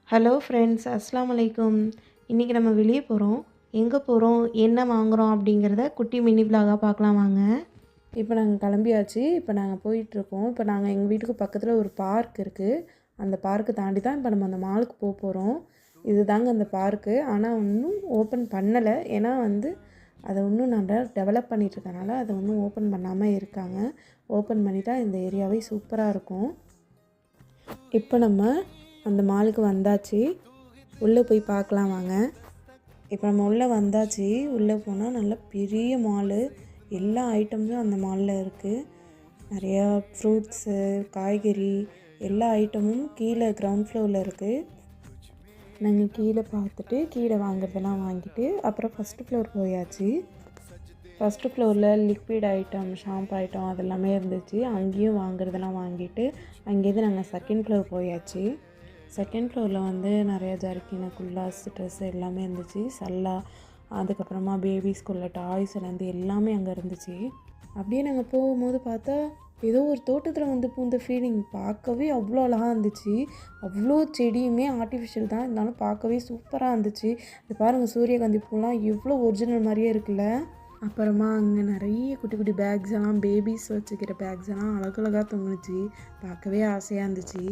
Hello friends, அஸ்ஸலாமு அலைக்கும். இன்றைக்கி நம்ம வெளியே போகிறோம். எங்கே போகிறோம், என்ன வாங்குகிறோம் அப்படிங்கிறத குட்டி மினி விலாகாக பார்க்கலாம் வாங்க. இப்போ நாங்கள் கிளம்பியாச்சு. இப்போ நாங்கள் போயிட்டுருக்கோம். இப்போ நாங்கள் எங்கள் வீட்டுக்கு பக்கத்தில் ஒரு பார்க் இருக்குது. அந்த பார்க்கு தாண்டி தான் இப்போ நம்ம அந்த மாலுக்கு போகிறோம். இது தாங்க அந்த பார்க்கு. ஆனால் இன்னும் ஓப்பன் பண்ணலை. ஏன்னா அதை இன்னும் நல்லா டெவலப் பண்ணிகிட்ருக்கனால அதை இன்னும் ஓப்பன் பண்ணாமல் இருக்காங்க. ஓப்பன் பண்ணிட்டா இந்த ஏரியாவே சூப்பராக இருக்கும். இப்போ நம்ம அந்த மாலுக்கு வந்தாச்சு. உள்ளே போய் பார்க்கலாம் வாங்க. இப்போ நம்ம உள்ளே வந்தாச்சு. உள்ளே போனால் நல்ல பெரிய மாலு. எல்லா ஐட்டம்ஸும் அந்த மாலில் இருக்குது. நிறையா ஃப்ரூட்ஸு, காய்கறி எல்லா ஐட்டமும் கீழே கிரவுண்ட் ஃப்ளோரில் இருக்குது. நாங்கள் கீழே பார்த்துட்டு கீழே வாங்குறதெல்லாம் வாங்கிட்டு அப்புறம் ஃபஸ்ட்டு ஃப்ளோர் போயாச்சு. ஃபஸ்ட்டு ஃப்ளோரில் லிக்விட் ஐட்டம், ஷாம்பு ஐட்டம் அதெல்லாமே இருந்துச்சு. அங்கேயும் வாங்குறதெல்லாம் வாங்கிட்டு அங்கேருந்து நாங்கள் செகண்ட் ஃப்ளோர் போயாச்சு. செகண்ட் ஃப்ளோரில் நிறைய ஜர்க்கின், குல்லாஸ், ட்ரெஸ் எல்லாமே இருந்துச்சு. சல்லா, அதுக்கப்புறமா பேபிஸ்குள்ள டாய்ஸ்லேருந்து எல்லாமே அங்கே இருந்துச்சு. அப்படியே நாங்கள் போகும்போது பார்த்தா ஏதோ ஒரு தோட்டத்தில் பூந்த ஃபீலிங். பார்க்கவே அவ்வளோ அழகாக இருந்துச்சு. அவ்வளோ செடியுமே ஆர்டிஃபிஷியல் தான், இருந்தாலும் பார்க்கவே சூப்பராக இருந்துச்சு. இது பாருங்கள், சூரியகாந்தி பூலாம் எவ்வளோ ஒரிஜினல் மாதிரியே இருக்குல்ல. அப்புறமா அங்கே நிறைய குட்டி குட்டி பேக்ஸ் எல்லாம், பேபிஸ் வச்சுக்கிற பேக்ஸ் எல்லாம் அழகழகாக தொங்குனுச்சு. பார்க்கவே ஆசையாக இருந்துச்சு.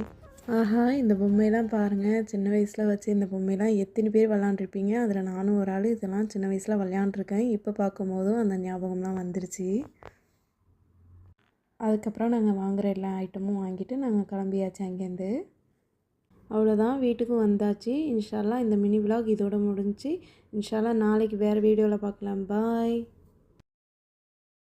ஆஹா, இந்த பொம்மையெல்லாம் பாருங்கள். சின்ன வயசில் வச்சு இந்த பொம்மையெல்லாம் எத்தனை பேர் விளாண்டுருப்பீங்க. அதில் நானும் ஒரு ஆள். இதெல்லாம் சின்ன வயசில் விளையாண்டுருக்கேன். இப்போ பார்க்கும்போதும் அந்த ஞாபகம்லாம் வந்துருச்சு. அதுக்கப்புறம் நாங்கள் வாங்குகிற எல்லா ஐட்டமும் வாங்கிட்டு நாங்கள் கிளம்பியாச்சு அங்கேருந்து. அவ்வளோதான், வீட்டுக்கு வந்தாச்சு. இன்ஷா அல்லாஹ் இந்த மினி விலாக் இதோட முடிஞ்சு. இன்ஷா அல்லாஹ் நாளைக்கு வேறு வீடியோவில் பார்க்கலாம். பாய்.